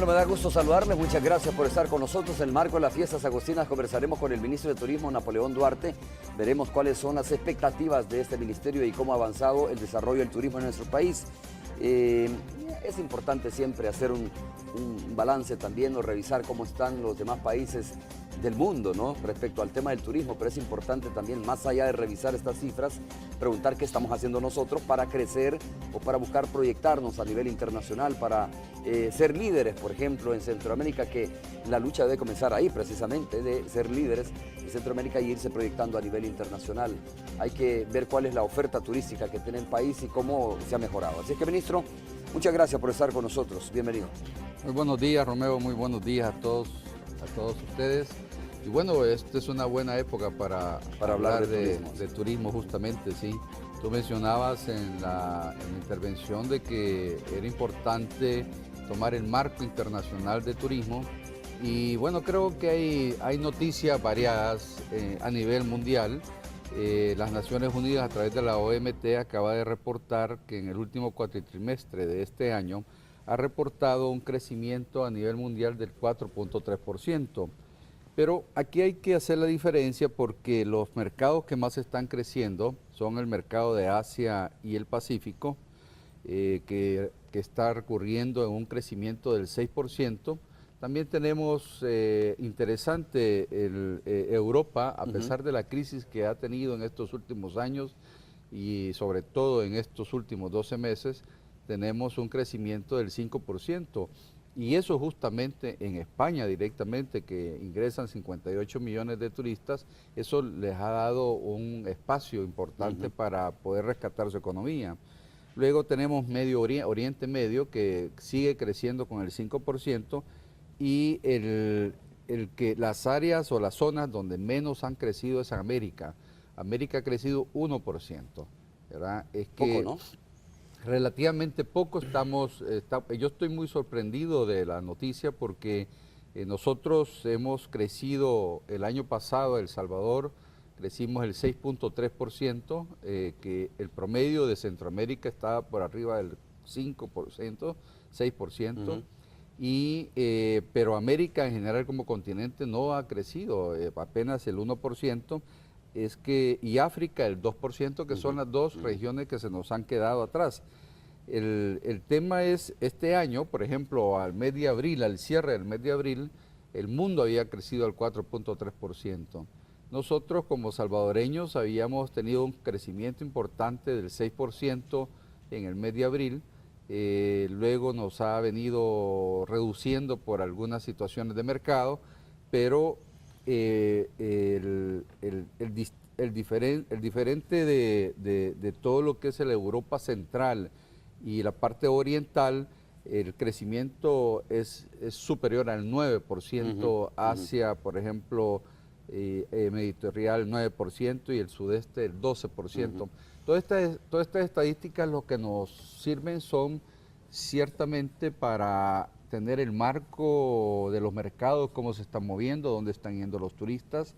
Bueno, me da gusto saludarles, muchas gracias por estar con nosotros. En el marco de las fiestas agostinas conversaremos con el ministro de Turismo, Napoleón Duarte. Veremos cuáles son las expectativas de este ministerio y cómo ha avanzado el desarrollo del turismo en nuestro país. Es importante siempre hacer un balance también o revisar cómo están los demás países del mundo, ¿no?, respecto al tema del turismo, pero es importante también, más allá de revisar estas cifras, preguntar qué estamos haciendo nosotros para crecer o para buscar proyectarnos a nivel internacional, para ser líderes, por ejemplo, en Centroamérica, que la lucha debe comenzar ahí precisamente, de ser líderes en Centroamérica y irse proyectando a nivel internacional. Hay que ver cuál es la oferta turística que tiene el país y cómo se ha mejorado. Así que, ministro, muchas gracias por estar con nosotros. Bienvenido. Muy buenos días, Romeo. Muy buenos días a todos ustedes. Y bueno, esta es una buena época para hablar de turismo, justamente, sí. Tú mencionabas en la intervención de que era importante tomar el marco internacional de turismo. Y bueno, creo que hay noticias variadas a nivel mundial. Las Naciones Unidas, a través de la OMT, acaba de reportar que en el último cuatrimestre de este año ha reportado un crecimiento a nivel mundial del 4.3%. Pero aquí hay que hacer la diferencia porque los mercados que más están creciendo son el mercado de Asia y el Pacífico, que está recurriendo en un crecimiento del 6%. También tenemos interesante Europa, a pesar de la crisis que ha tenido en estos últimos años y sobre todo en estos últimos 12 meses, tenemos un crecimiento del 5%. Y eso justamente en España directamente, que ingresan 58 millones de turistas, eso les ha dado un espacio importante para poder rescatar su economía. Luego tenemos Oriente Medio, que sigue creciendo con el 5%, y las áreas o las zonas donde menos han crecido es América. América ha crecido 1%, ¿verdad? Es que poco, ¿no? Relativamente poco. Yo estoy muy sorprendido de la noticia porque nosotros hemos crecido el año pasado, El Salvador, crecimos el 6.3%, que el promedio de Centroamérica estaba por arriba del 5%, 6%, pero América en general como continente no ha crecido, apenas el 1%. Y África el 2%, que son las dos regiones que se nos han quedado atrás. El tema es, este año, por ejemplo, al mes de abril, al cierre del mes de abril, el mundo había crecido al 4.3%. Nosotros como salvadoreños habíamos tenido un crecimiento importante del 6% en el mes de abril, luego nos ha venido reduciendo por algunas situaciones de mercado, pero el diferente de todo lo que es la Europa central y la parte oriental, el crecimiento es superior al 9%, Asia, por ejemplo, Mediterráneo 9% y el sudeste el 12%. Todas estas estadísticas lo que nos sirven son ciertamente para tener el marco de los mercados, cómo se están moviendo, dónde están yendo los turistas,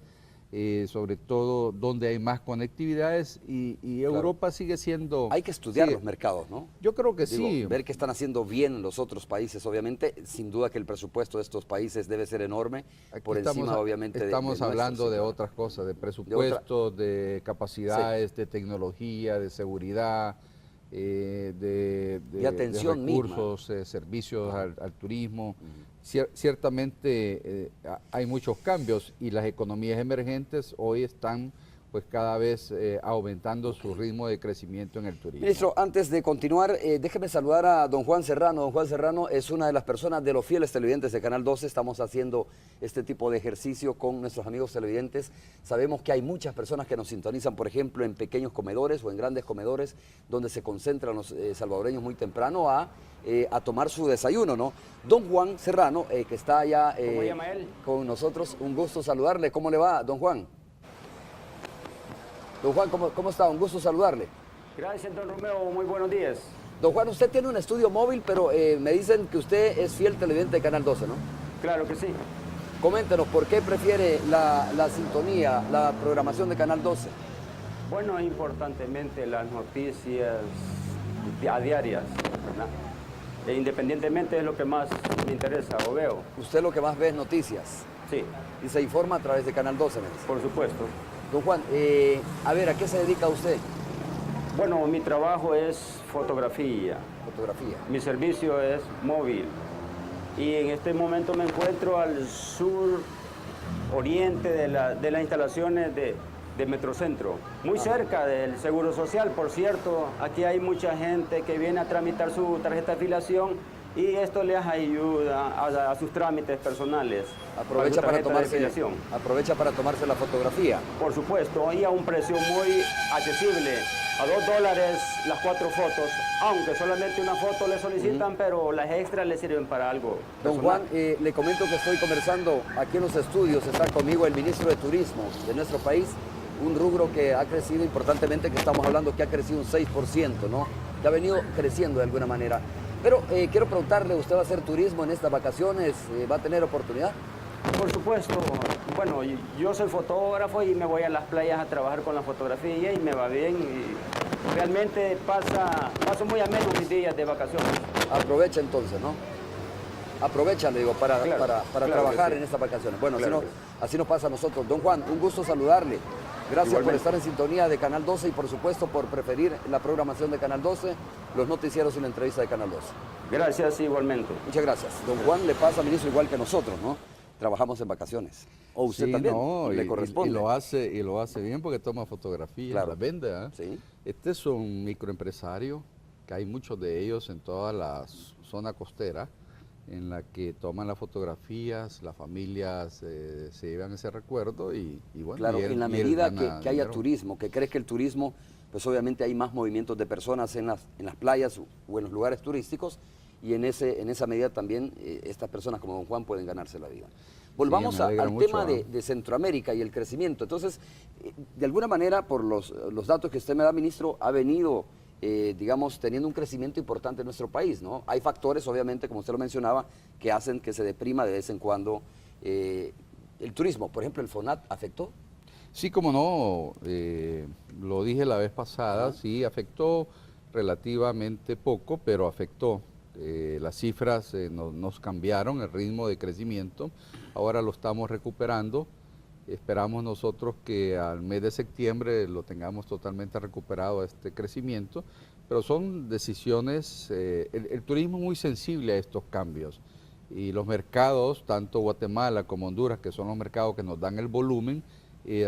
sobre todo dónde hay más conectividades y Europa sigue siendo... Hay que estudiar los mercados, ¿no? Yo creo que sí. Ver qué están haciendo bien los otros países, obviamente. Sin duda que el presupuesto de estos países debe ser enorme, por encima, obviamente, estamos hablando de otras cosas, de presupuestos, de capacidades, de tecnología, de seguridad, de atención, de recursos, servicios al turismo. Ciertamente hay muchos cambios y las economías emergentes hoy están pues cada vez aumentando su ritmo de crecimiento en el turismo. Ministro, antes de continuar, déjeme saludar a don Juan Serrano. Don Juan Serrano es una de las personas de los fieles televidentes de Canal 12. Estamos haciendo este tipo de ejercicio con nuestros amigos televidentes. Sabemos que hay muchas personas que nos sintonizan, por ejemplo, en pequeños comedores o en grandes comedores, donde se concentran los salvadoreños muy temprano a tomar su desayuno, ¿no? Don Juan Serrano, que está allá con nosotros, un gusto saludarle. ¿Cómo le va, don Juan? Don Juan, ¿cómo está? Un gusto saludarle. Gracias, don Romeo. Muy buenos días. Don Juan, usted tiene un estudio móvil, pero me dicen que usted es fiel televidente de Canal 12, ¿no? Claro que sí. Coméntenos, ¿por qué prefiere la sintonía, la programación de Canal 12? Bueno, importantemente las noticias diarias, ¿verdad? independientemente es lo que más me interesa o veo. Usted lo que más ve es noticias Sí, y se informa a través de Canal 12, me dice. por supuesto. Don Juan, a ver, ¿a qué se dedica usted? Bueno, mi trabajo es fotografía, Fotografía. mi servicio es móvil y en este momento me encuentro al sur oriente de las instalaciones de Metrocentro, muy cerca del Seguro Social, por cierto. Aquí hay mucha gente que viene a tramitar su tarjeta de afiliación y esto les ayuda a sus trámites personales. Aprovecha su para, tarjeta de tomarse, afiliación. aprovecha para tomarse la fotografía. Por supuesto, y a un precio muy accesible, a $2 las 4 fotos, aunque solamente una foto le solicitan, pero las extras le sirven para algo Don personal. Juan, le comento que estoy conversando aquí en los estudios, está conmigo el ministro de Turismo de nuestro país, un rubro que ha crecido importantemente, que estamos hablando que ha crecido un 6%, ¿no? Que ha venido creciendo de alguna manera. Pero quiero preguntarle, ¿usted va a hacer turismo en estas vacaciones? ¿Va a tener oportunidad? Por supuesto, bueno, yo soy fotógrafo y me voy a las playas a trabajar con la fotografía y me va bien. Y realmente paso muy ameno mis días de vacaciones. Aprovecha entonces, ¿no? Aprovecha, le digo, para Claro trabajar que sí. en estas vacaciones. Bueno, Claro así nos pasa a nosotros. Don Juan, un gusto saludarle. Gracias por Igualmente. estar en sintonía de Canal 12 y por supuesto por preferir la programación de Canal 12, los noticieros y la entrevista de Canal 12. Gracias igualmente. Muchas gracias. Don Juan le pasa, ministro, igual que nosotros, ¿no? Trabajamos en vacaciones. O usted Sí, también, no, le corresponde. y lo hace bien porque toma fotografías, Claro. las vende. ¿Ah? Sí. Este es un microempresario, que hay muchos de ellos en toda la zona costera, en la que toman las fotografías, las familias se llevan ese recuerdo y bueno. Claro, y él- en la y él medida gana que haya dinero. turismo, que crees que el turismo, pues obviamente hay más movimientos de personas en las playas o en los lugares turísticos y en esa medida también estas personas como don Juan pueden ganarse la vida. Volvamos me alegra al mucho, tema de Centroamérica y el crecimiento. Entonces, de alguna manera, por los datos que usted me da, ministro, ha venido, digamos, teniendo un crecimiento importante en nuestro país, ¿no? Hay factores, obviamente, como usted lo mencionaba, que hacen que se deprima de vez en cuando el turismo. Por ejemplo, el FONAT afectó. Sí, como no, lo dije la vez pasada, Ajá. sí, afectó relativamente poco, pero afectó. Las cifras nos cambiaron, el ritmo de crecimiento, ahora lo estamos recuperando. Esperamos nosotros que al mes de septiembre lo tengamos totalmente recuperado este crecimiento, pero son decisiones, el turismo es muy sensible a estos cambios y los mercados, tanto Guatemala como Honduras, que son los mercados que nos dan el volumen,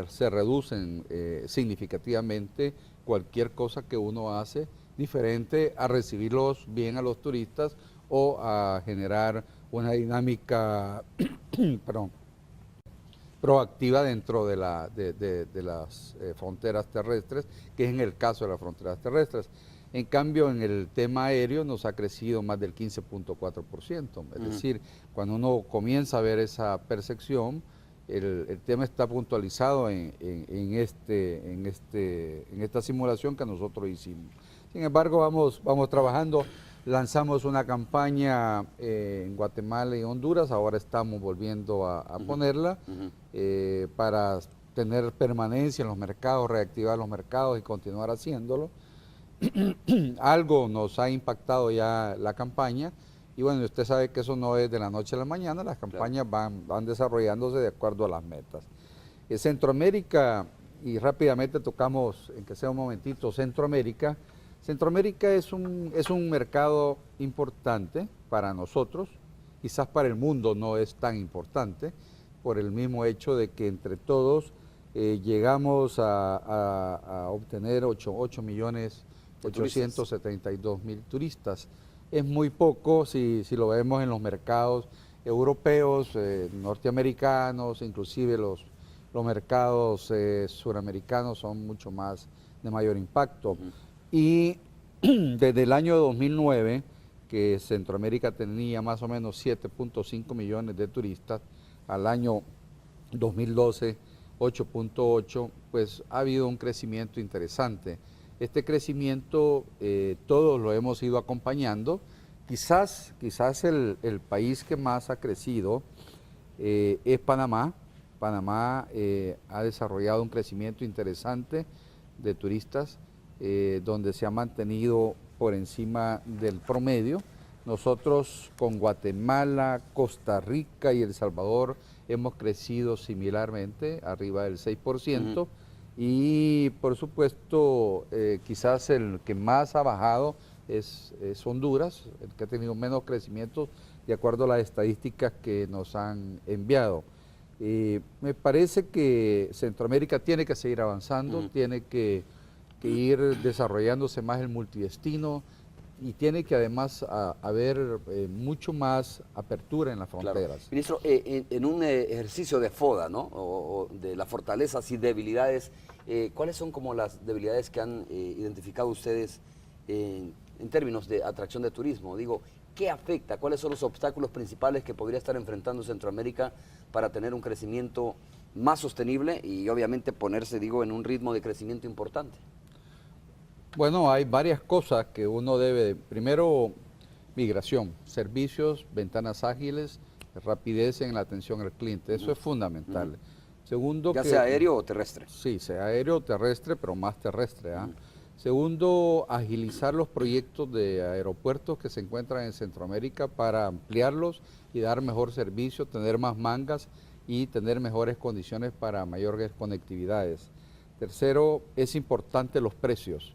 se reducen significativamente cualquier cosa que uno hace diferente a recibirlos bien a los turistas o a generar una dinámica perdón, proactiva dentro de las fronteras terrestres, que es en el caso de las fronteras terrestres. En cambio, en el tema aéreo nos ha crecido más del 15.4%. Es decir, cuando uno comienza a ver esa percepción, el tema está puntualizado en esta simulación que nosotros hicimos. Sin embargo, vamos trabajando. Lanzamos una campaña en Guatemala y Honduras, ahora estamos volviendo a ponerla para tener permanencia en los mercados, reactivar los mercados y continuar haciéndolo. Algo nos ha impactado ya la campaña y bueno, usted sabe que eso no es de la noche a la mañana, las campañas van desarrollándose de acuerdo a las metas. Centroamérica, y rápidamente tocamos, en que sea un momentito, Centroamérica. Centroamérica es un mercado importante para nosotros, quizás para el mundo no es tan importante, por el mismo hecho de que entre todos llegamos a obtener 8.872.000 turistas. Es muy poco si lo vemos en los mercados europeos, norteamericanos, inclusive los mercados suramericanos son mucho más de mayor impacto. Y desde el año 2009, que Centroamérica tenía más o menos 7.5 millones de turistas, al año 2012 8.8, pues ha habido un crecimiento interesante. Este crecimiento todos lo hemos ido acompañando. Quizás el país que más ha crecido es Panamá. Panamá ha desarrollado un crecimiento interesante de turistas, donde se ha mantenido por encima del promedio Nosotros con Guatemala, Costa Rica y El Salvador hemos crecido similarmente, arriba del 6%, y por supuesto quizás el que más ha bajado es Honduras, el que ha tenido menos crecimiento de acuerdo a las estadísticas que nos han enviado. Me parece que Centroamérica tiene que seguir avanzando, tiene que ir desarrollándose más el multidestino, y tiene que además haber mucho más apertura en las fronteras. Claro. Ministro, en un ejercicio de FODA, ¿no? O de las fortalezas y debilidades, ¿cuáles son como las debilidades que han identificado ustedes en términos de atracción de turismo? Digo, ¿qué afecta? ¿Cuáles son los obstáculos principales que podría estar enfrentando Centroamérica para tener un crecimiento más sostenible y obviamente ponerse, digo, en un ritmo de crecimiento importante? Bueno, hay varias cosas que uno debe, primero, migración, servicios, ventanas ágiles, rapidez en la atención al cliente, eso es fundamental. Segundo, ya sea aéreo o terrestre. Sí, sea aéreo o terrestre, pero más terrestre. Segundo, agilizar los proyectos de aeropuertos que se encuentran en Centroamérica para ampliarlos y dar mejor servicio, tener más mangas y tener mejores condiciones para mayores conectividades. Tercero, es importante los precios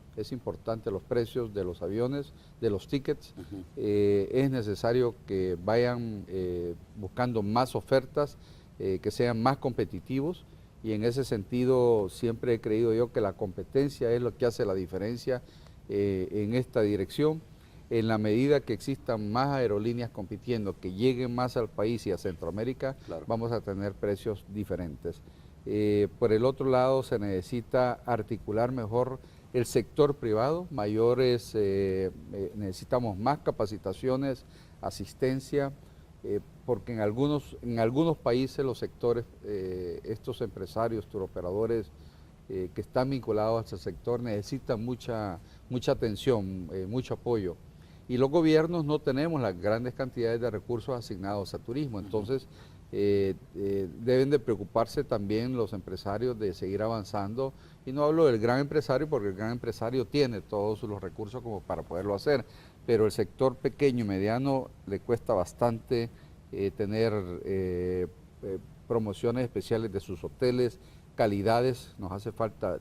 de los aviones, de los tickets. Es necesario que vayan buscando más ofertas, que sean más competitivos, y en ese sentido siempre he creído yo que la competencia es lo que hace la diferencia en esta dirección. En la medida que existan más aerolíneas compitiendo, que lleguen más al país y a Centroamérica, vamos a tener precios diferentes. Por el otro lado, se necesita articular mejor el sector privado, necesitamos más capacitaciones, asistencia, porque en algunos países los sectores, estos empresarios, turoperadores que están vinculados a este sector necesitan mucha atención, mucho apoyo. Y los gobiernos no tenemos las grandes cantidades de recursos asignados a turismo, entonces deben de preocuparse también los empresarios de seguir avanzando, y no hablo del gran empresario porque el gran empresario tiene todos los recursos como para poderlo hacer, pero el sector pequeño y mediano le cuesta bastante tener promociones especiales de sus hoteles, calidades. Nos hace falta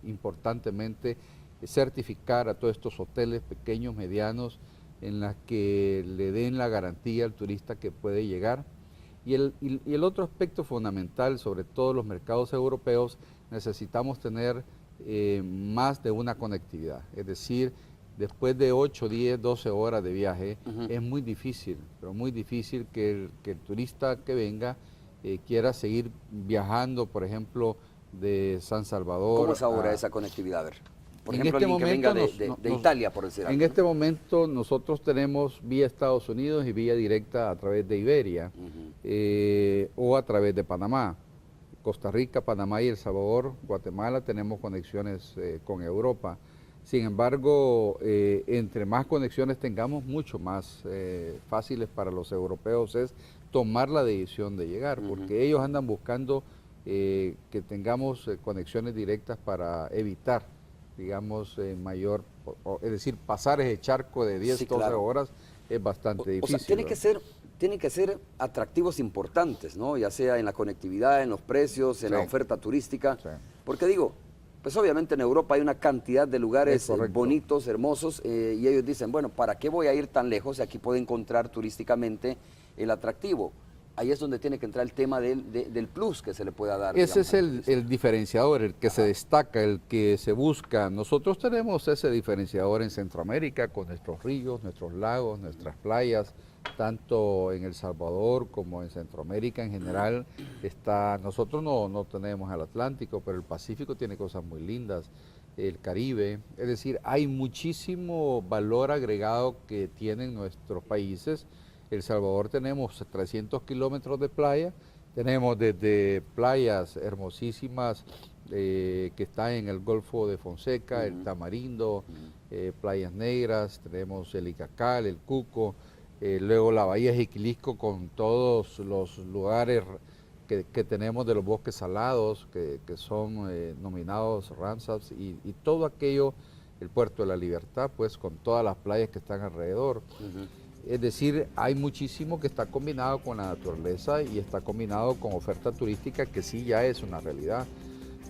importantemente certificar a todos estos hoteles pequeños, medianos, en las que le den la garantía al turista que puede llegar. Y el otro aspecto fundamental, sobre todo los mercados europeos, necesitamos tener más de una conectividad. Es decir, después de 8, 10, 12 horas de viaje, es muy difícil, pero muy difícil que el turista que venga quiera seguir viajando, por ejemplo, de San Salvador. ¿Cómo es ahora esa conectividad? A ver. Por ejemplo, alguien que venga de Italia, por decir algo. En este momento nosotros tenemos vía Estados Unidos y vía directa a través de Iberia o a través de Panamá. Costa Rica, Panamá y El Salvador, Guatemala, tenemos conexiones con Europa. Sin embargo, entre más conexiones tengamos, mucho más fáciles para los europeos es tomar la decisión de llegar, porque ellos andan buscando que tengamos conexiones directas para evitar, digamos, es decir, pasar ese charco de 10, 12 horas es bastante difícil. O sea, tienen que ser atractivos importantes, ¿no? Ya sea en la conectividad, en los precios, en la oferta turística. Porque digo, pues obviamente en Europa hay una cantidad de lugares bonitos, hermosos, y ellos dicen, bueno, ¿para qué voy a ir tan lejos si aquí puedo encontrar turísticamente el atractivo? Ahí es donde tiene que entrar el tema del plus que se le pueda dar. Ese es el diferenciador, el que se destaca, el que se busca. Nosotros tenemos ese diferenciador en Centroamérica con nuestros ríos, nuestros lagos, nuestras playas, tanto en El Salvador como en Centroamérica en general. Nosotros no tenemos el Atlántico, pero el Pacífico tiene cosas muy lindas, el Caribe. Es decir, hay muchísimo valor agregado que tienen nuestros países. El Salvador tenemos 300 kilómetros de playa, tenemos desde playas hermosísimas que están en el Golfo de Fonseca, el Tamarindo, Playas Negras, tenemos el Icacal, el Cuco, luego la Bahía de Jiquilisco con todos los lugares que tenemos de los bosques salados, que son nominados Ramsars, y todo aquello, el Puerto de la Libertad, pues con todas las playas que están alrededor. Es decir, hay muchísimo que está combinado con la naturaleza y está combinado con oferta turística que sí ya es una realidad.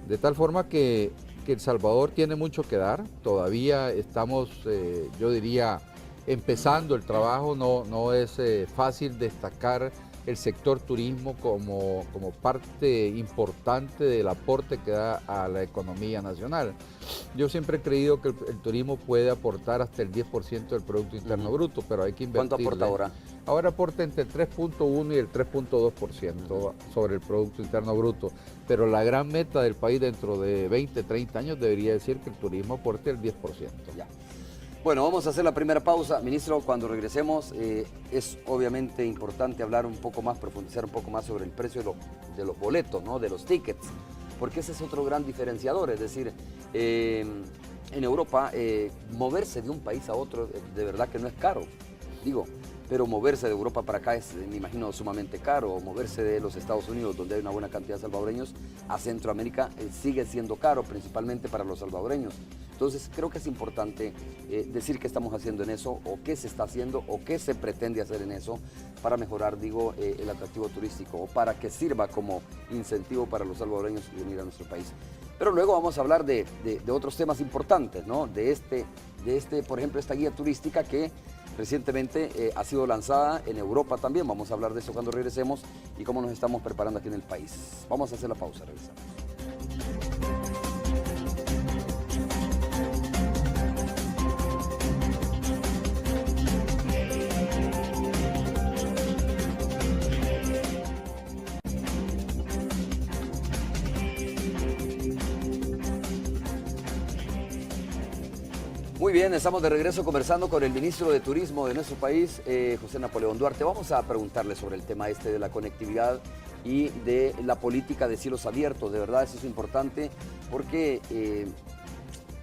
De tal forma que El Salvador tiene mucho que dar, todavía estamos, yo diría, empezando el trabajo, no es fácil destacar el sector turismo como parte importante del aporte que da a la economía nacional. Yo siempre he creído que el turismo puede aportar hasta el 10% del Producto Interno Bruto, pero hay que invertir. ¿Cuánto aporta ahora? Ahora aporta entre el 3.1 y el 3.2% sobre el Producto Interno Bruto, pero la gran meta del país dentro de 20, 30 años debería decir que el turismo aporte el 10%. Ya. Bueno, vamos a hacer la primera pausa. Ministro, cuando regresemos es obviamente importante hablar un poco más, profundizar un poco más sobre el precio de los boletos, ¿no? De los tickets, porque ese es otro gran diferenciador. Es decir, en Europa moverse de un país a otro de verdad que no es caro, digo, pero moverse de Europa para acá es, me imagino, sumamente caro. O moverse de los Estados Unidos, donde hay una buena cantidad de salvadoreños, a Centroamérica sigue siendo caro, principalmente para los salvadoreños. Entonces, creo que es importante decir qué estamos haciendo en eso, o qué se está haciendo, o qué se pretende hacer en eso, para mejorar, digo, el atractivo turístico, o para que sirva como incentivo para los salvadoreños venir a nuestro país. Pero luego vamos a hablar de otros temas importantes, ¿no? De por ejemplo, esta guía turística que recientemente ha sido lanzada en Europa también. Vamos a hablar de eso cuando regresemos y cómo nos estamos preparando aquí en el país. Vamos a hacer la pausa, regresamos. Muy bien, estamos de regreso conversando con el ministro de Turismo de nuestro país, José Napoleón Duarte. Vamos a preguntarle sobre el tema de la conectividad y de la política de cielos abiertos. De verdad, eso es importante porque,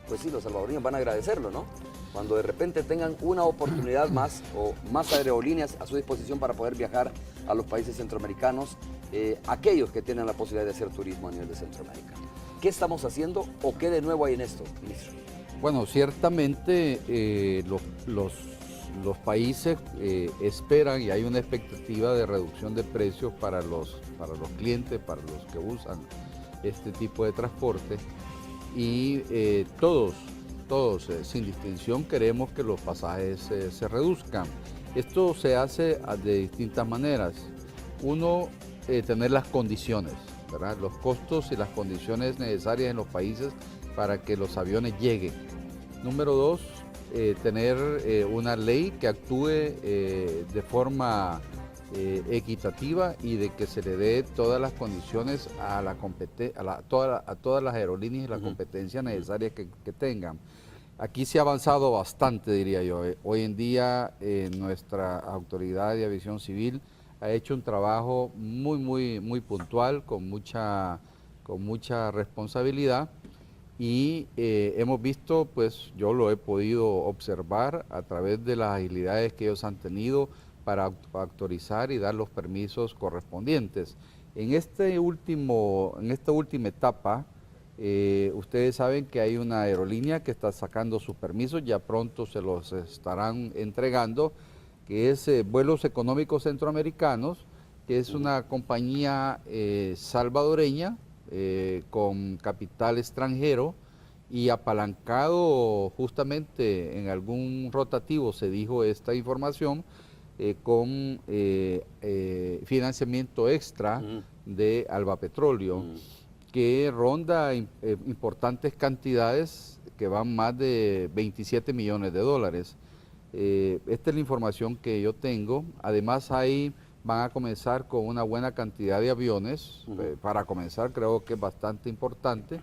pues sí, los salvadoreños van a agradecerlo, ¿no? Cuando de repente tengan una oportunidad más o más aerolíneas a su disposición para poder viajar a los países centroamericanos, aquellos que tienen la posibilidad de hacer turismo a nivel de Centroamérica. ¿Qué estamos haciendo o qué de nuevo hay en esto, ministro? Bueno, ciertamente los países esperan y hay una expectativa de reducción de precios para los clientes, para los que usan este tipo de transporte y todos, sin distinción, queremos que los pasajes se reduzcan. Esto se hace de distintas maneras. Uno, tener las condiciones, ¿verdad? Los costos y las condiciones necesarias en los países para que los aviones lleguen. Número dos, tener una ley que actúe de forma equitativa y de que se le dé todas las condiciones a todas las aerolíneas y la competencia necesaria que tengan. Aquí se ha avanzado bastante, diría yo. Hoy en día nuestra autoridad de aviación civil ha hecho un trabajo muy puntual, con mucha responsabilidad. Y hemos visto, pues yo lo he podido observar a través de las agilidades que ellos han tenido para autorizar y dar los permisos correspondientes. En esta última etapa, ustedes saben que hay una aerolínea que está sacando sus permisos, ya pronto se los estarán entregando, que es Vuelos Económicos Centroamericanos, que es una compañía salvadoreña, con capital extranjero y apalancado justamente en algún rotativo, se dijo esta información, con financiamiento extra de Alba Petróleo, que ronda importantes cantidades que van más de 27 millones de dólares. Esta es la información que yo tengo. Además van a comenzar con una buena cantidad de aviones. Para comenzar creo que es bastante importante.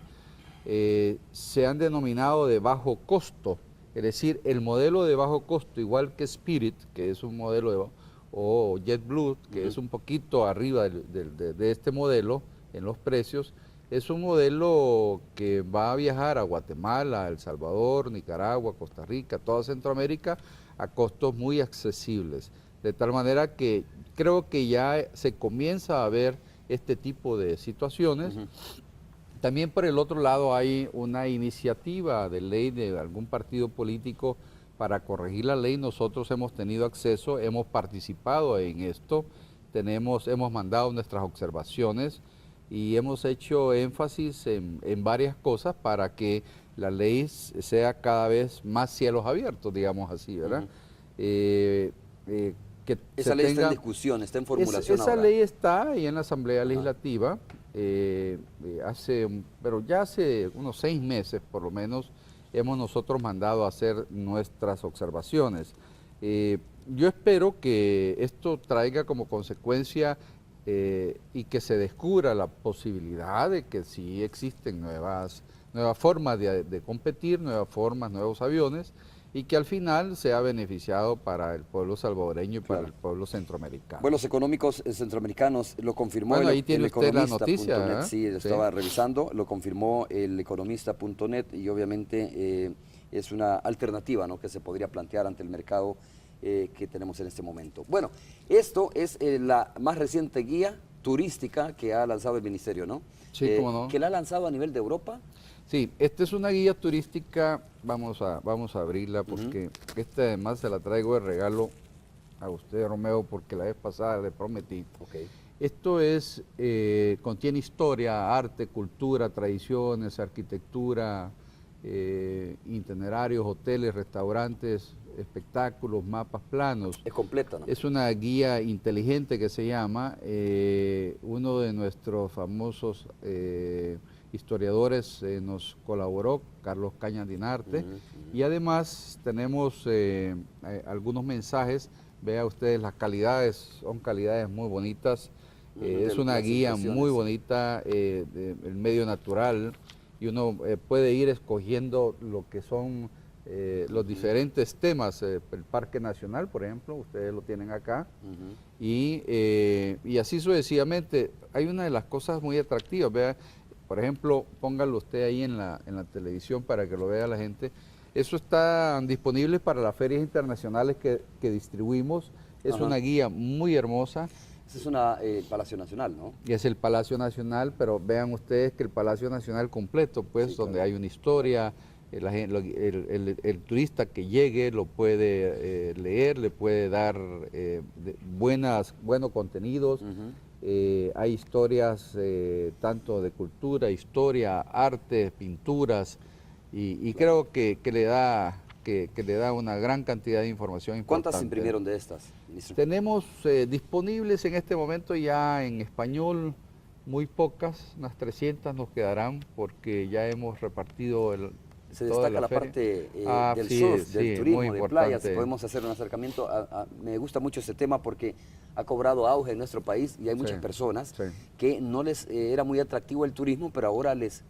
Se han denominado de bajo costo, es decir, el modelo de bajo costo, igual que Spirit, que es un modelo, o JetBlue, que es un poquito arriba de este modelo en los precios, es un modelo que va a viajar a Guatemala, El Salvador, Nicaragua, Costa Rica, toda Centroamérica, a costos muy accesibles. De tal manera que creo que ya se comienza a ver este tipo de situaciones. También por el otro lado hay una iniciativa de ley de algún partido político para corregir la ley. Nosotros hemos tenido acceso, hemos participado en esto, hemos mandado nuestras observaciones y hemos hecho énfasis en varias cosas para que la ley sea cada vez más cielos abiertos, digamos así, ¿verdad? Que esa ley está en discusión, está en formulación esa ahora. ley está ahí en la Asamblea Legislativa, pero ya hace unos 6 meses por lo menos hemos nosotros mandado a hacer nuestras observaciones. Yo espero que esto traiga como consecuencia y que se descubra la posibilidad de que sí existen nuevas formas de competir, nuevas formas, nuevos aviones, y que al final sea beneficiado para el pueblo salvadoreño y para el pueblo centroamericano. Vuelos económicos centroamericanos, lo confirmó bueno, ahí tiene el usted la economista.net. noticia. Sí, lo estaba revisando, lo confirmó el economista.net y obviamente es una alternativa, ¿no?, que se podría plantear ante el mercado que tenemos en este momento. Bueno, esto es la más reciente guía turística que ha lanzado el ministerio, ¿no? Sí, cómo no. ¿Que la ha lanzado a nivel de Europa? Sí, esta es una guía turística, vamos a abrirla porque esta además se la traigo de regalo a usted, Romeo, porque la vez pasada le prometí. Okay. Esto contiene historia, arte, cultura, tradiciones, arquitectura, itinerarios, hoteles, restaurantes, espectáculos, mapas, planos. Es completa, ¿no? Es una guía inteligente que se llama, uno de nuestros famosos historiadores nos colaboró, Carlos Cañas Dinarte, y además tenemos algunos mensajes. Vea ustedes las calidades, son calidades muy bonitas, es una guía muy bonita, el medio natural, y uno puede ir escogiendo lo que son los diferentes temas, el Parque Nacional, por ejemplo, ustedes lo tienen acá, y así sucesivamente. Hay una de las cosas muy atractivas, vea, por ejemplo, póngalo usted ahí en la televisión para que lo vea la gente. Eso está disponible para las ferias internacionales que distribuimos. Es una guía muy hermosa. Ese es el Palacio Nacional, ¿no? Y es el Palacio Nacional, pero vean ustedes que el Palacio Nacional completo, pues, sí, donde hay una historia, el turista que llegue lo puede leer, le puede dar buenos contenidos. Hay historias tanto de cultura, historia, arte, pinturas, y creo que le da una gran cantidad de información importante. ¿Cuántas imprimieron de estas, ministro? Tenemos disponibles en este momento ya en español muy pocas, unas 300 nos quedarán porque ya hemos repartido se destaca la parte del surf, del turismo, de playas. Podemos hacer un acercamiento. Me gusta mucho ese tema porque ha cobrado auge en nuestro país y hay muchas personas que no les era muy atractivo el turismo, pero ahora les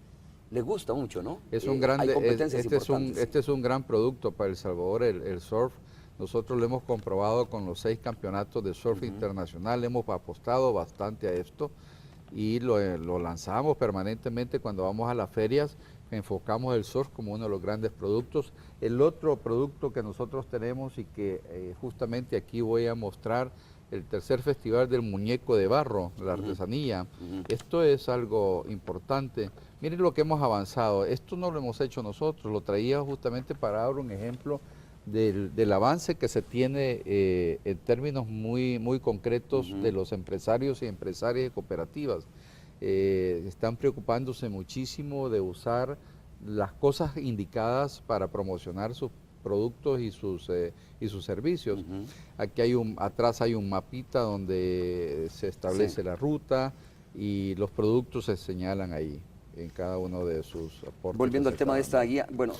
gusta mucho, ¿no? Es un grande, hay competencias importantes. Este es un gran producto para El Salvador, el surf. Nosotros lo hemos comprobado con los 6 campeonatos de surf internacional. Hemos apostado bastante a esto y lo lanzamos permanentemente cuando vamos a las ferias. Enfocamos el surf como uno de los grandes productos. El otro producto que nosotros tenemos y que justamente aquí voy a mostrar, el tercer festival del muñeco de barro, la artesanía. Esto es algo importante. Miren lo que hemos avanzado. Esto no lo hemos hecho nosotros, lo traía justamente para dar un ejemplo del avance que se tiene en términos muy, muy concretos de los empresarios y empresarias de cooperativas. Están preocupándose muchísimo de usar las cosas indicadas para promocionar sus productos y sus servicios. Aquí atrás hay un mapita donde se establece la ruta y los productos se señalan ahí en cada uno de sus aportes. Volviendo al tema de esta guía, bueno,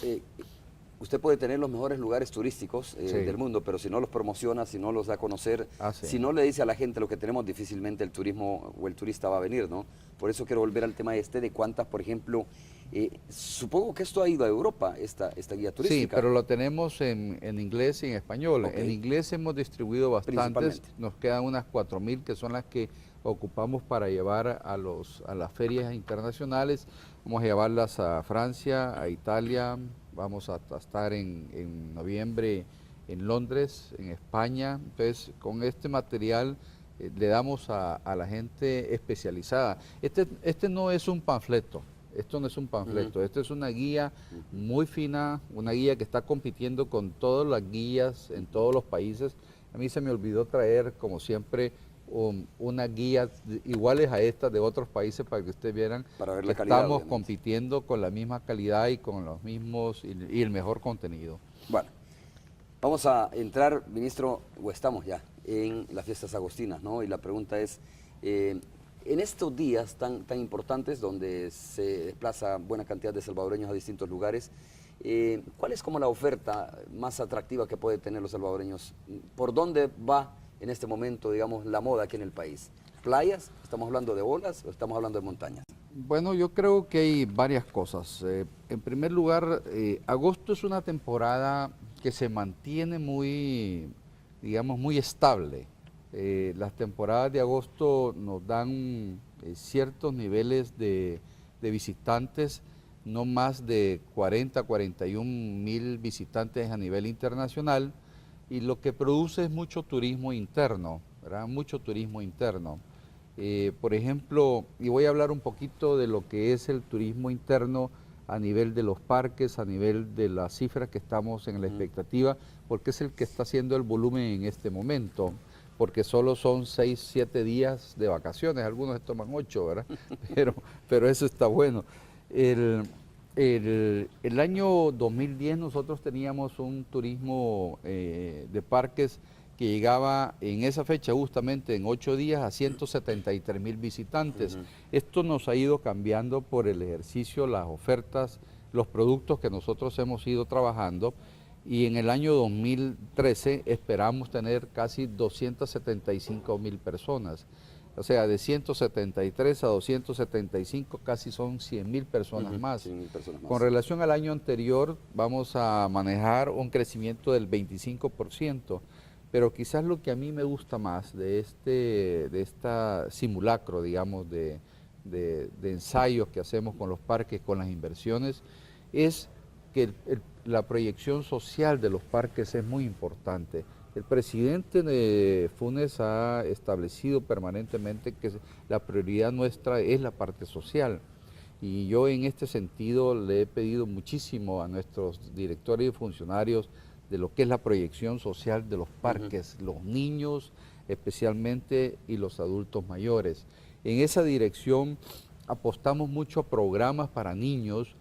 usted puede tener los mejores lugares turísticos del mundo, pero si no los promociona, si no los da a conocer, si no le dice a la gente lo que tenemos, difícilmente el turismo o el turista va a venir, ¿no? Por eso quiero volver al tema de cuántas, por ejemplo, supongo que esto ha ido a Europa, esta guía turística. Sí, pero lo tenemos en inglés y en español. En inglés hemos distribuido bastantes, nos quedan unas 4.000 que son las que ocupamos para llevar a las ferias internacionales. Vamos a llevarlas a Francia, a Italia, vamos a estar en noviembre en Londres, en España. Entonces, con este material le damos a la gente especializada. Este no es un panfleto, Esto no es un panfleto, esto es una guía muy fina, una guía que está compitiendo con todas las guías en todos los países. A mí se me olvidó traer, como siempre, unas guías iguales a estas de otros países para que ustedes vieran ver que la calidad, estamos obviamente, compitiendo con la misma calidad y con los mismos y el mejor contenido. Bueno, vamos a entrar, ministro, o estamos ya, en las fiestas agostinas, ¿no? Y la pregunta es, en estos días tan importantes donde se desplaza buena cantidad de salvadoreños a distintos lugares, ¿cuál es como la oferta más atractiva que pueden tener los salvadoreños? ¿Por dónde va en este momento, digamos, la moda aquí en el país? ¿Playas? ¿Estamos hablando de olas o estamos hablando de montañas? Bueno, yo creo que hay varias cosas. En primer lugar, agosto es una temporada que se mantiene muy, digamos, muy estable. Las temporadas de agosto nos dan ciertos niveles de visitantes, no más de 40, 41 mil visitantes a nivel internacional, y lo que produce es mucho turismo interno, ¿verdad? Mucho turismo interno. Por ejemplo, y voy a hablar un poquito de lo que es el turismo interno a nivel de los parques, a nivel de las cifras que estamos en la expectativa, porque es el que está haciendo el volumen en este momento, porque solo son 6, 7 días de vacaciones, algunos toman 8, ¿verdad? Pero eso está bueno. El año 2010 nosotros teníamos un turismo de parques que llegaba en esa fecha justamente en 8 días a 173,000 visitantes. Esto nos ha ido cambiando por el ejercicio, las ofertas, los productos que nosotros hemos ido trabajando, y en el año 2013 esperamos tener casi 275,000 personas. O sea, de 173 a 275 casi son 100,000 personas más. 100,000 personas más. Con relación al año anterior vamos a manejar un crecimiento del 25%, pero quizás lo que a mí me gusta más de esta simulacro, digamos, de ensayos que hacemos con los parques, con las inversiones, es que la proyección social de los parques es muy importante. El presidente de Funes ha establecido permanentemente que la prioridad nuestra es la parte social. Y yo en este sentido le he pedido muchísimo a nuestros directores y funcionarios de lo que es la proyección social de los parques, los niños especialmente y los adultos mayores. En esa dirección apostamos mucho a programas para niños,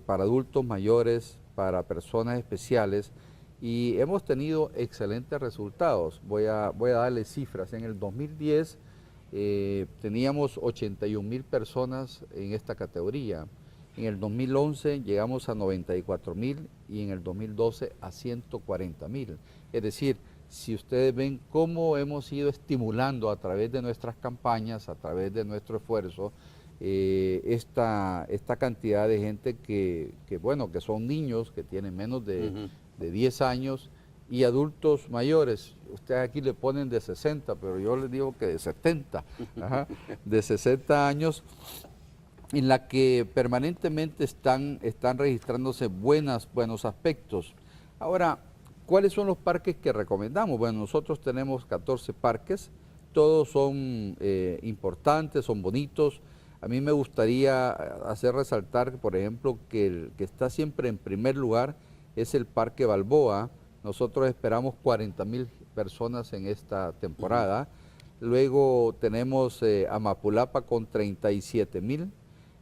para adultos mayores, para personas especiales, y hemos tenido excelentes resultados. Voy a darles cifras. En el 2010 teníamos 81,000 personas en esta categoría. En el 2011 llegamos a 94,000 y en el 2012 a 140,000. Es decir, si ustedes ven cómo hemos ido estimulando a través de nuestras campañas, a través de nuestro esfuerzo, esta cantidad de gente que son niños, que tienen menos de 10 años, y adultos mayores. Ustedes aquí le ponen de 60, pero yo les digo que de 70, de 60 años, en la que permanentemente están registrándose buenos aspectos. Ahora, ¿cuáles son los parques que recomendamos? Bueno, nosotros tenemos 14 parques, todos son importantes, son bonitos. A mí me gustaría hacer resaltar, por ejemplo, que el que está siempre en primer lugar es el Parque Balboa. Nosotros esperamos 40,000 personas en esta temporada. Luego tenemos Amapulapa con 37,000.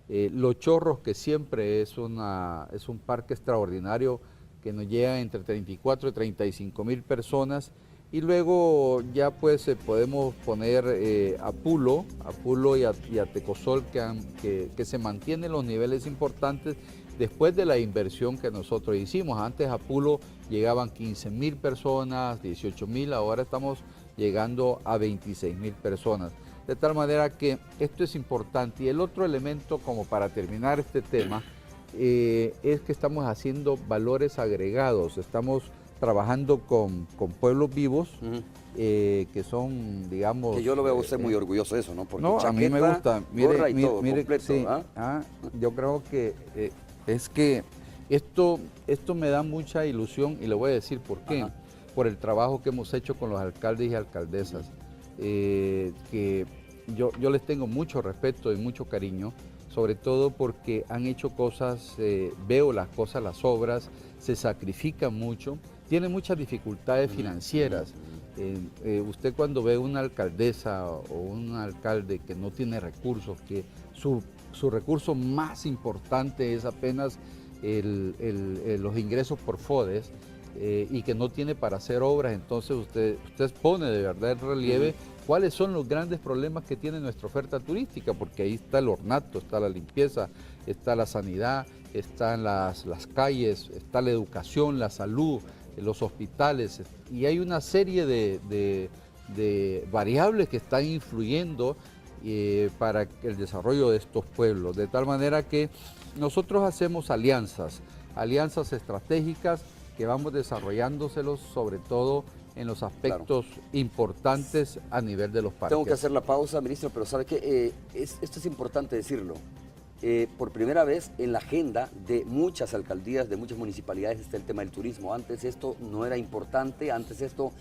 Los Chorros, que siempre es un parque extraordinario que nos llega entre 34 y 35,000 personas. Y luego ya pues podemos poner a Pulo y a Tecosol, que se mantienen los niveles importantes después de la inversión que nosotros hicimos. Antes a Pulo llegaban 15,000 personas, 18,000, ahora estamos llegando a 26,000 personas. De tal manera que esto es importante. Y el otro elemento, como para terminar este tema, es que estamos haciendo valores agregados. Estamos trabajando con pueblos vivos, que son, digamos... Que yo lo veo a usted muy orgulloso de eso, ¿no? Porque no, chaqueta, a mí me gusta. Gorra y todo, completo, sí, yo creo que es que esto me da mucha ilusión, y le voy a decir por qué. Por el trabajo que hemos hecho con los alcaldes y alcaldesas, que yo les tengo mucho respeto y mucho cariño, sobre todo porque han hecho cosas, veo las cosas, las obras, se sacrifican mucho, tienen muchas dificultades financieras. Usted cuando ve una alcaldesa o un alcalde que no tiene recursos, que su recurso más importante es apenas los ingresos por FODES, y que no tiene para hacer obras, entonces usted pone de verdad en relieve cuáles son los grandes problemas que tiene nuestra oferta turística, porque ahí está el ornato, está la limpieza, está la sanidad, están las calles, está la educación, la salud, los hospitales, y hay una serie de variables que están influyendo para el desarrollo de estos pueblos, de tal manera que nosotros hacemos alianzas estratégicas que vamos desarrollándoselos sobre todo en los aspectos importantes a nivel de los parques. Tengo que hacer la pausa, ministro, pero ¿sabe qué? Esto es importante decirlo. Por primera vez en la agenda de muchas alcaldías, de muchas municipalidades está el tema del turismo. Antes esto no era importante, antes esto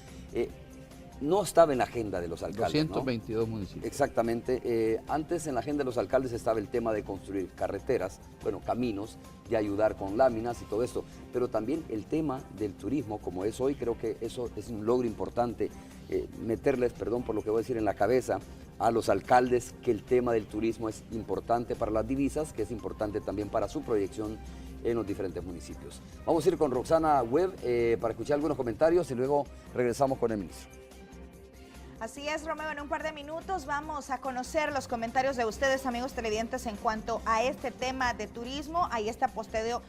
no estaba en la agenda de los alcaldes. 222 municipios. Exactamente. Antes en la agenda de los alcaldes estaba el tema de construir carreteras, bueno, caminos, de ayudar con láminas y todo esto. Pero también el tema del turismo, como es hoy, creo que eso es un logro importante. Meterles, perdón por lo que voy a decir, en la cabeza a los alcaldes que el tema del turismo es importante para las divisas, que es importante también para su proyección en los diferentes municipios. Vamos a ir con Roxana Webb para escuchar algunos comentarios y luego regresamos con el ministro. Así es, Romeo, en un par de minutos vamos a conocer los comentarios de ustedes, amigos televidentes, en cuanto a este tema de turismo. Ahí está posteado,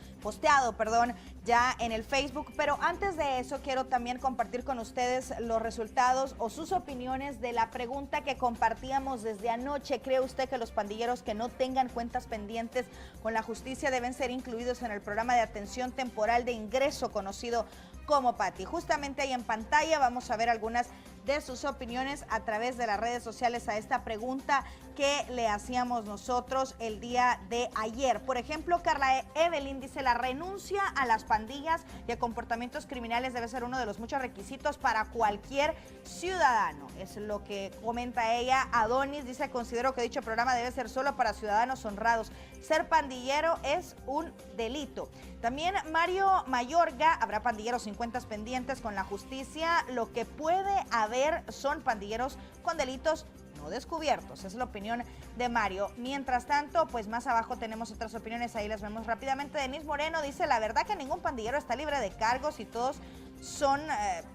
ya en el Facebook, pero antes de eso quiero también compartir con ustedes los resultados o sus opiniones de la pregunta que compartíamos desde anoche. ¿Cree usted que los pandilleros que no tengan cuentas pendientes con la justicia deben ser incluidos en el programa de atención temporal de ingreso conocido como PATI? Justamente ahí en pantalla vamos a ver algunas de sus opiniones a través de las redes sociales a esta pregunta que le hacíamos nosotros el día de ayer. Por ejemplo, Carla Evelyn dice: la renuncia a las pandillas y a comportamientos criminales debe ser uno de los muchos requisitos para cualquier ciudadano. Es lo que comenta ella. Adonis dice: considero que dicho programa debe ser solo para ciudadanos honrados. Ser pandillero es un delito. También Mario Mayorga: habrá pandilleros sin cuentas pendientes con la justicia. Lo que puede haber son pandilleros con delitos no descubiertos. Es la opinión de Mario. Mientras tanto, pues más abajo tenemos otras opiniones, ahí las vemos rápidamente. Denise Moreno dice: la verdad que ningún pandillero está libre de cargos y todos son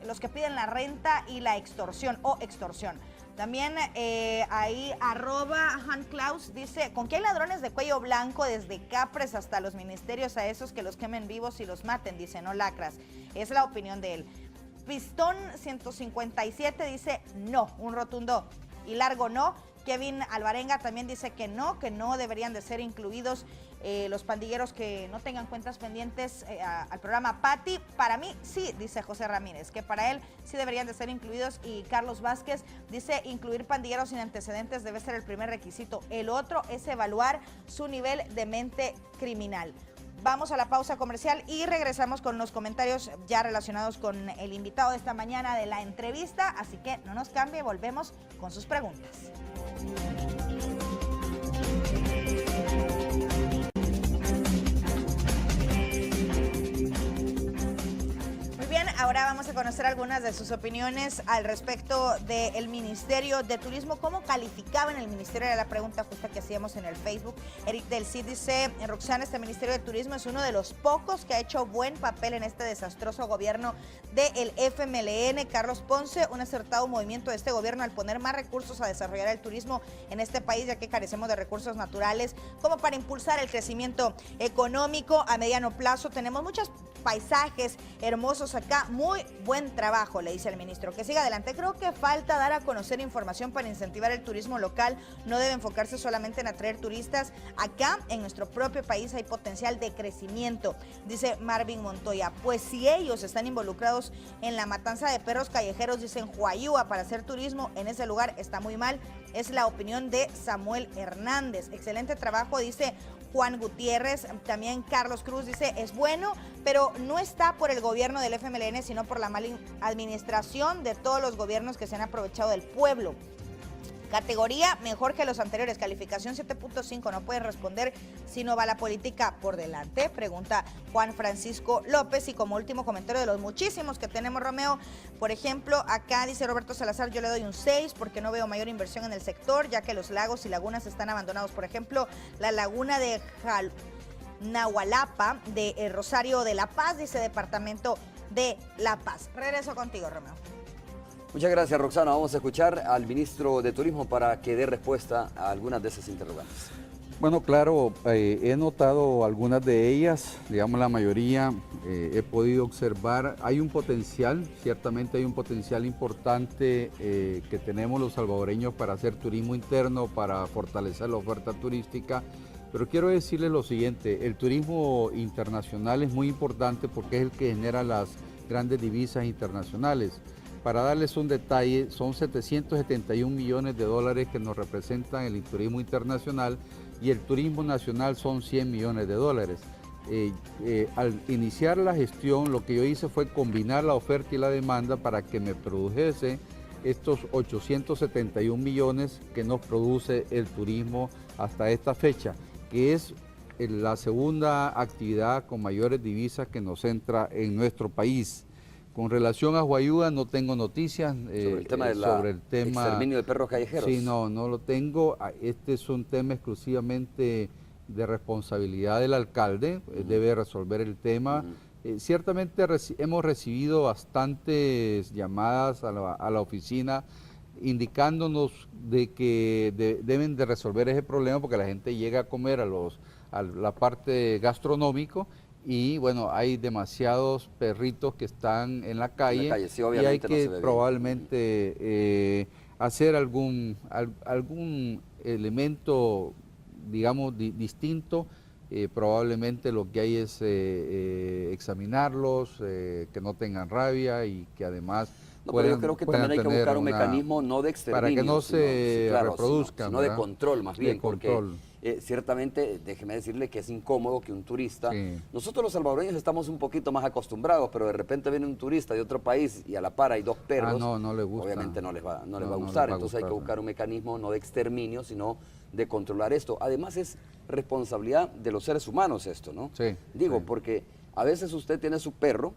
los que piden la renta y la extorsión o extorsión. También ahí @HanClaus dice: ¿con qué hay ladrones de cuello blanco desde Capres hasta los ministerios a esos que los quemen vivos y los maten? Dice: no lacras. Es la opinión de él. Pistón 157 dice: no, un rotundo y largo no. Kevin Alvarenga también dice que no deberían de ser incluidos los pandilleros que no tengan cuentas pendientes al programa PATI. Para mí sí, dice José Ramírez, que para él sí deberían de ser incluidos. Y Carlos Vázquez dice: incluir pandilleros sin antecedentes debe ser el primer requisito. El otro es evaluar su nivel de mente criminal. Vamos a la pausa comercial y regresamos con los comentarios ya relacionados con el invitado de esta mañana de la entrevista. Así que no nos cambie, volvemos con sus preguntas. Ahora vamos a conocer algunas de sus opiniones al respecto del Ministerio de Turismo. ¿Cómo calificaban el Ministerio? Era la pregunta justa que hacíamos en el Facebook. Eric del Cid dice: Roxana, este Ministerio de Turismo es uno de los pocos que ha hecho buen papel en este desastroso gobierno del FMLN. Carlos Ponce: un acertado movimiento de este gobierno al poner más recursos a desarrollar el turismo en este país, ya que carecemos de recursos naturales como para impulsar el crecimiento económico a mediano plazo. Tenemos muchos paisajes hermosos acá, muy buen trabajo, le dice el ministro. Que siga adelante. Creo que falta dar a conocer información para incentivar el turismo local. No debe enfocarse solamente en atraer turistas. Acá en nuestro propio país hay potencial de crecimiento, dice Marvin Montoya. Pues si ellos están involucrados en la matanza de perros callejeros, dicen Huayúa, para hacer turismo en ese lugar está muy mal. Es la opinión de Samuel Hernández. Excelente trabajo, dice Juan Gutiérrez. También Carlos Cruz dice: es bueno, pero no está por el gobierno del FMLN, sino por la mala administración de todos los gobiernos que se han aprovechado del pueblo. Categoría mejor que los anteriores, calificación 7.5, no pueden responder si no va la política por delante, pregunta Juan Francisco López. Y como último comentario de los muchísimos que tenemos, Romeo, por ejemplo, acá dice Roberto Salazar, yo le doy un 6 porque no veo mayor inversión en el sector, ya que los lagos y lagunas están abandonados. Por ejemplo, la laguna de Nahualapa, de Rosario de La Paz, dice departamento de La Paz. Regreso contigo, Romeo. Muchas gracias, Roxana. Vamos a escuchar al ministro de Turismo para que dé respuesta a algunas de esas interrogantes. Bueno, claro, he notado algunas de ellas, digamos la mayoría, he podido observar, hay un potencial, ciertamente hay un potencial importante que tenemos los salvadoreños para hacer turismo interno, para fortalecer la oferta turística, pero quiero decirles lo siguiente, el turismo internacional es muy importante porque es el que genera las grandes divisas internacionales. Para darles un detalle, son 771 millones de dólares que nos representan el turismo internacional y el turismo nacional son 100 millones de dólares. Al iniciar la gestión, lo que yo hice fue combinar la oferta y la demanda para que me produjese estos 871 millones que nos produce el turismo hasta esta fecha, que es la segunda actividad con mayores divisas que nos entra en nuestro país. Con relación a Huayuga no tengo noticias sobre el tema del exterminio de perros callejeros. Sí, no lo tengo. Este es un tema exclusivamente de responsabilidad del alcalde, debe resolver el tema. Ciertamente hemos recibido bastantes llamadas a la oficina indicándonos de que deben de resolver ese problema porque la gente llega a comer a la parte gastronómico. Y bueno, hay demasiados perritos que están en la calle, sí, y hay que que probablemente hacer algún elemento, digamos, distinto. Probablemente lo que hay es examinarlos, que no tengan rabia y que además pero yo creo que también hay que buscar un mecanismo no de exterminio, para que no se reproduzcan, sino de control más bien, porque control. Ciertamente, déjeme decirle que es incómodo que un turista, nosotros los salvadoreños estamos un poquito más acostumbrados, pero de repente viene un turista de otro país y a la par hay dos perros, no le gusta. Obviamente no les va a gustar, entonces hay que buscar un mecanismo no de exterminio, sino de controlar esto. Además es responsabilidad de los seres humanos esto, ¿no? Sí. Porque a veces usted tiene su perro,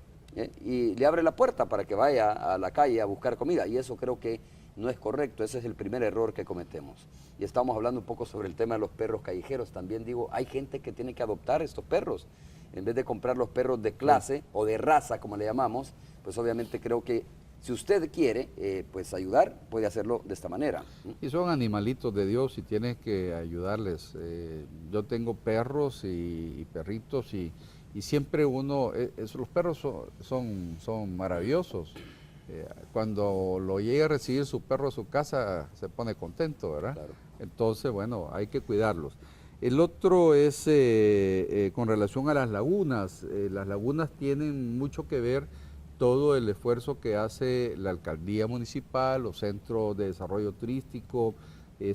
y le abre la puerta para que vaya a la calle a buscar comida, y eso creo que no es correcto, ese es el primer error que cometemos. Y estamos hablando un poco sobre el tema de los perros callejeros, también digo, hay gente que tiene que adoptar estos perros, en vez de comprar los perros de clase o de raza, como le llamamos, pues obviamente creo que si usted quiere pues ayudar, puede hacerlo de esta manera. Y son animalitos de Dios y tienes que ayudarles. Yo tengo perros y perritos y siempre los perros son maravillosos. Cuando lo llega a recibir su perro a su casa, se pone contento, ¿verdad? Claro. Entonces, bueno, hay que cuidarlos. El otro es con relación a las lagunas. Las lagunas tienen mucho que ver todo el esfuerzo que hace la alcaldía municipal, los centros de desarrollo turístico,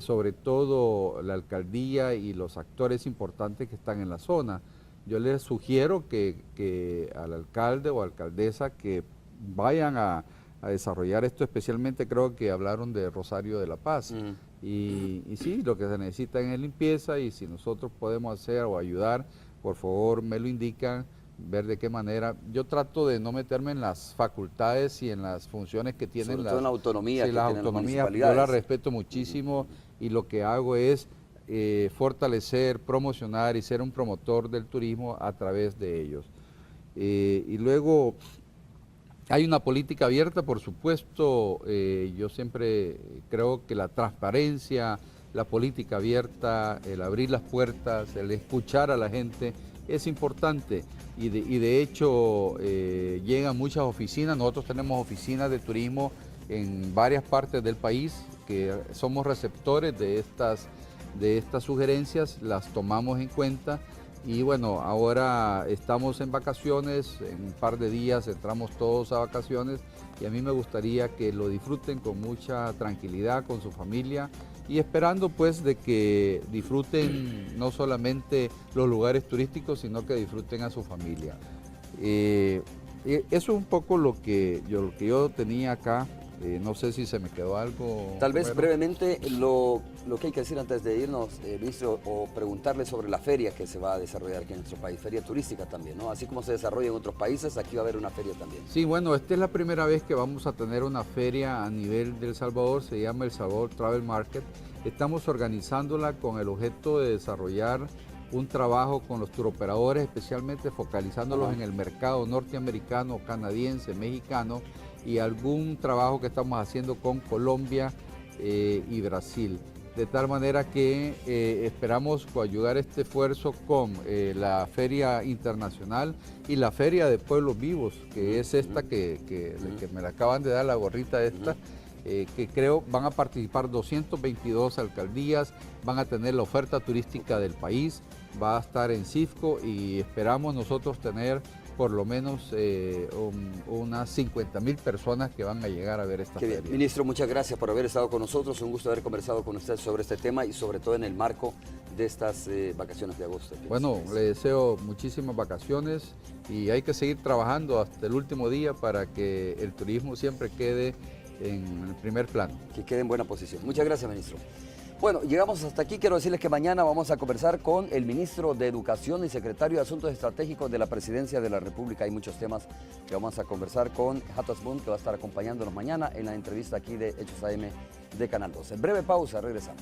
sobre todo la alcaldía y los actores importantes que están en la zona. Yo les sugiero que al alcalde o alcaldesa que vayan a desarrollar esto, especialmente creo que hablaron de Rosario de La Paz. Y sí, lo que se necesita es limpieza, y si nosotros podemos hacer o ayudar, por favor me lo indican, ver de qué manera. Yo trato de no meterme en las facultades y en las funciones que tienen sobre todo en la autonomía, las autonomías. Yo las respeto muchísimo y lo que hago es fortalecer, promocionar y ser un promotor del turismo a través de ellos. Y luego hay una política abierta, por supuesto. Yo siempre creo que la transparencia, la política abierta, el abrir las puertas, el escuchar a la gente es importante, y de hecho llegan muchas oficinas. Nosotros tenemos oficinas de turismo en varias partes del país que somos receptores de estas sugerencias, las tomamos en cuenta. Y bueno, ahora estamos en vacaciones, en un par de días entramos todos a vacaciones, y a mí me gustaría que lo disfruten con mucha tranquilidad con su familia, y esperando pues de que disfruten no solamente los lugares turísticos, sino que disfruten a su familia. Eso es un poco lo que yo tenía acá No sé si se me quedó algo. Tal vez brevemente lo que hay que decir antes de irnos, ministro, o preguntarle sobre la feria que se va a desarrollar aquí en nuestro país, feria turística también, ¿no? Así como se desarrolla en otros países, aquí va a haber una feria también. Sí, bueno, esta es la primera vez que vamos a tener una feria a nivel de El Salvador, se llama El Salvador Travel Market. Estamos organizándola con el objeto de desarrollar un trabajo con los turoperadores, especialmente focalizándolos en el mercado norteamericano, canadiense, mexicano, y algún trabajo que estamos haciendo con Colombia y Brasil. De tal manera que esperamos coayudar este esfuerzo con la Feria Internacional y la Feria de Pueblos Vivos, que es esta que me la acaban de dar, la gorrita esta, que creo van a participar 222 alcaldías, van a tener la oferta turística del país, va a estar en CIFCO y esperamos nosotros tener por lo menos unas 50,000 personas que van a llegar a ver esta feria. Bien. Ministro, muchas gracias por haber estado con nosotros. Un gusto haber conversado con usted sobre este tema y sobre todo en el marco de estas vacaciones de agosto. Bueno, le deseo muchísimas vacaciones y hay que seguir trabajando hasta el último día para que el turismo siempre quede en el primer plano. Que quede en buena posición. Muchas gracias, ministro. Bueno, llegamos hasta aquí. Quiero decirles que mañana vamos a conversar con el ministro de Educación y secretario de Asuntos Estratégicos de la Presidencia de la República. Hay muchos temas que vamos a conversar con Hatas Bund, que va a estar acompañándonos mañana en la entrevista aquí de Hechos AM de Canal 12. En breve pausa, regresamos.